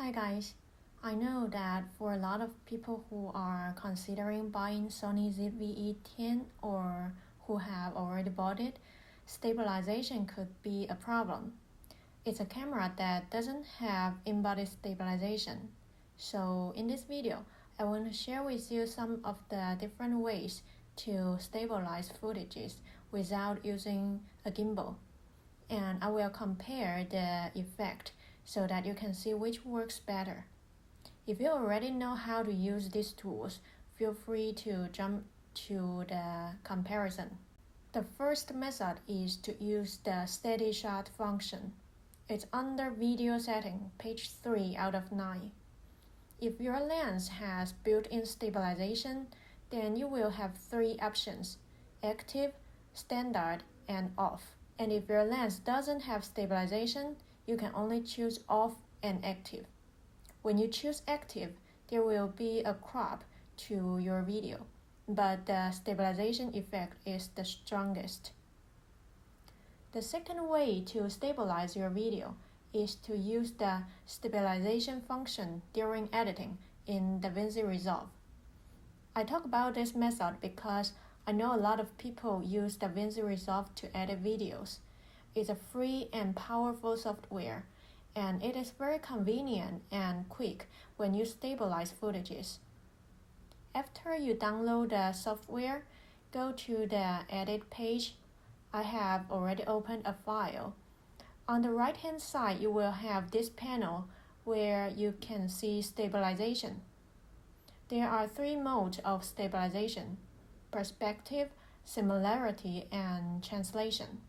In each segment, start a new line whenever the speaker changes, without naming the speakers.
Hi guys, I know that for a lot of people who are considering buying Sony ZVE10 or who have already bought it, stabilization could be a problem. It's a camera that doesn't have in-body stabilization. So in this video, I want to share with you some of the different ways to stabilize footages without using a gimbal. And I will compare the effect so that you can see which works better. If you already know how to use these tools, feel free to jump to the comparison. The first method is to use the Steadyshot function. It's under Video Setting, page 3 out of 9. If your lens has built-in stabilization, then you will have 3 options: Active, Standard, and Off. And if your lens doesn't have stabilization, you can only choose Off and Active. When you choose Active, there will be a crop to your video, but the stabilization effect is the strongest. The second way to stabilize your video is to use the stabilization function during editing in DaVinci Resolve. I talk about this method because I know a lot of people use DaVinci Resolve to edit videos. It's a free and powerful software, and it is very convenient and quick when you stabilize footages. After you download the software, go to the Edit page. I have already opened a file. On the right-hand side, you will have this panel where you can see stabilization. There are 3 modes of stabilization: perspective, similarity, and translation.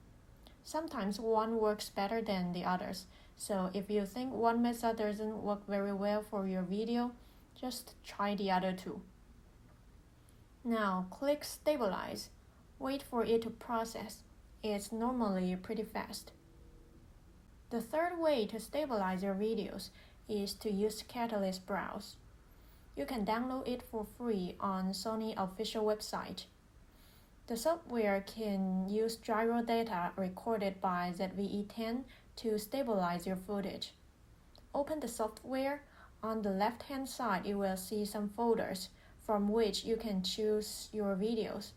Sometimes one works better than the others, so if you think one method doesn't work very well for your video, just try the other 2. Now click Stabilize. Wait for it to process. It's normally pretty fast. The third way to stabilize your videos is to use Catalyst Browse. You can download it for free on Sony official website. The software can use gyro data recorded by ZVE10 to stabilize your footage. Open the software. On the left-hand side, you will see some folders from which you can choose your videos.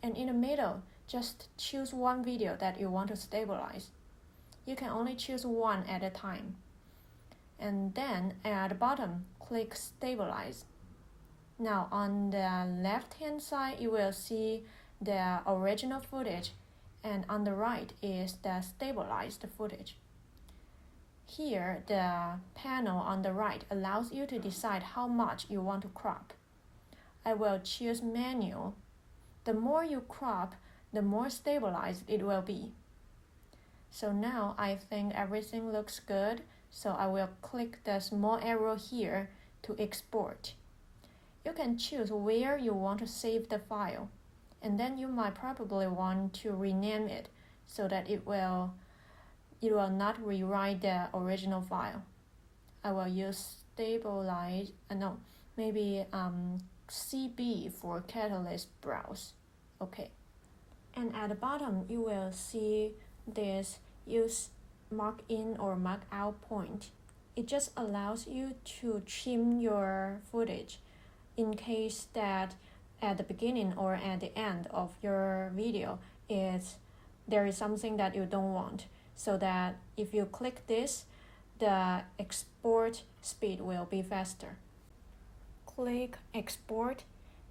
And in the middle, just choose one video that you want to stabilize. You can only choose one at a time. And then at the bottom, click Stabilize. Now on the left-hand side, you will see the original footage, and on the right is the stabilized footage. Here, the panel on the right allows you to decide how much you want to crop. I will choose Manual. The more you crop, the more stabilized it will be. So now I think everything looks good, so I will click the small arrow here to export. You can choose where you want to save the file, and then you might probably want to rename it so that it will not rewrite the original file. I will use CB for Catalyst Browse. Okay. And at the bottom, you will see this Use Mark In or Mark Out point. It just allows you to trim your footage in case that at the beginning or at the end of your video there is something that you don't want, so that if you click this, the export speed will be faster. Click Export,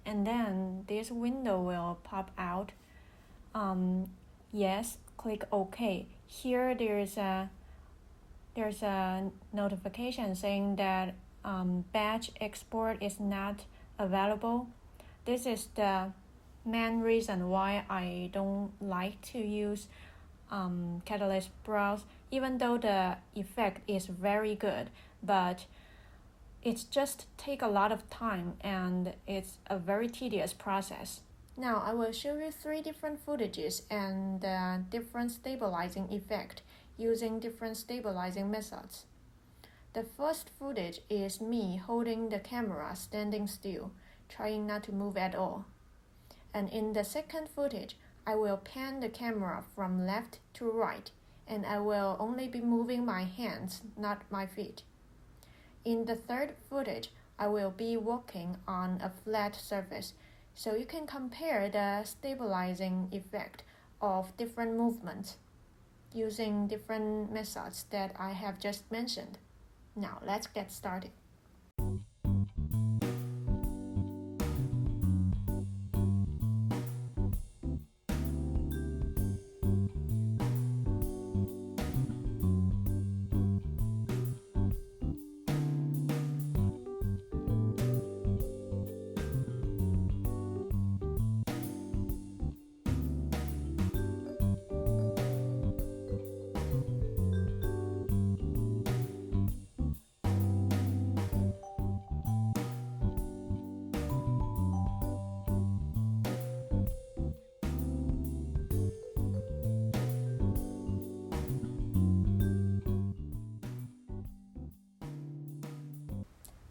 and then this window will pop out. Yes, click OK. Here there's a notification saying that batch export is not available. This is the main reason why I don't like to use Catalyst Browse, even though the effect is very good, but it's just take a lot of time and it's a very tedious process. Now I will show you 3 different footages and different stabilizing effect using different stabilizing methods. The first footage is me holding the camera standing still, trying not to move at all. And in the second footage, I will pan the camera from left to right, and I will only be moving my hands, not my feet. In the third footage, I will be walking on a flat surface, so you can compare the stabilizing effect of different movements using different methods that I have just mentioned. Now let's get started.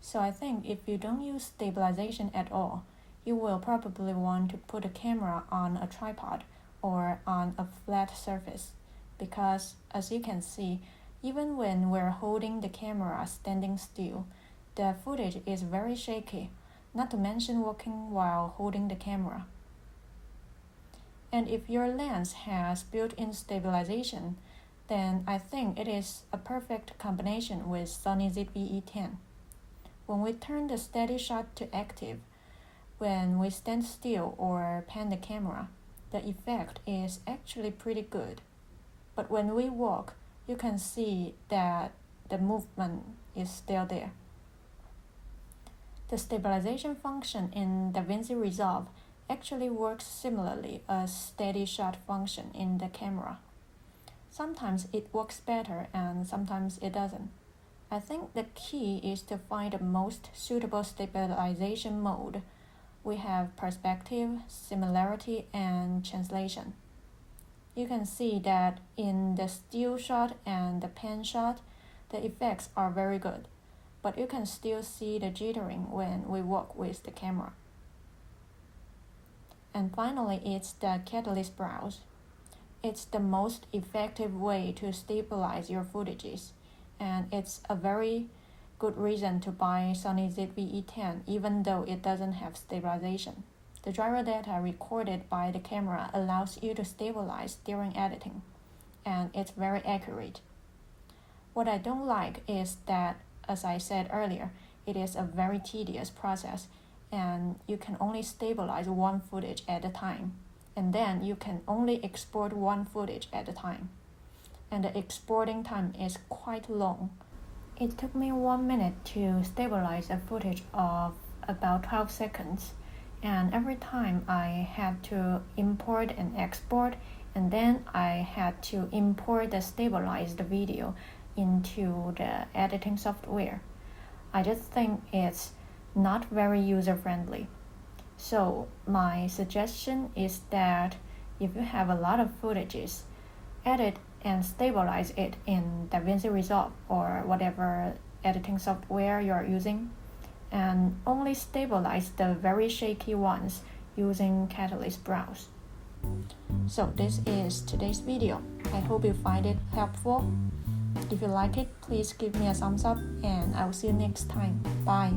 So I think if you don't use stabilization at all, you will probably want to put a camera on a tripod or on a flat surface, because as you can see, even when we're holding the camera standing still, the footage is very shaky, not to mention walking while holding the camera. And if your lens has built-in stabilization, then I think it is a perfect combination with Sony ZVE10. When we turn the Steadyshot to active, when we stand still or pan the camera, the effect is actually pretty good. But when we walk, you can see that the movement is still there. The stabilization function in DaVinci Resolve actually works similarly as Steadyshot function in the camera. Sometimes it works better and sometimes it doesn't. I think the key is to find the most suitable stabilization mode. We have perspective, similarity, and translation. You can see that in the still shot and the pan shot, the effects are very good, but you can still see the jittering when we walk with the camera. And finally, it's the catalyst browse. It's the most effective way to stabilize your footages, and it's a very good reason to buy Sony ZVE10 even though it doesn't have stabilization. The gyro data recorded by the camera allows you to stabilize during editing, and it's very accurate. What I don't like is that, as I said earlier, it is a very tedious process, and you can only stabilize one footage at a time, and then you can only export one footage at a time. And the exporting time is quite long. It took me 1 minute to stabilize a footage of about 12 seconds, and every time I had to import and export, and then I had to import the stabilized video into the editing software. I just think it's not very user-friendly. So my suggestion is that if you have a lot of footages, edit and stabilize it in DaVinci Resolve or whatever editing software you're using, and only stabilize the very shaky ones using Catalyst Browse. So this is today's video. I hope you find it helpful. If you like it, please give me a thumbs up, and I will see you next time. Bye.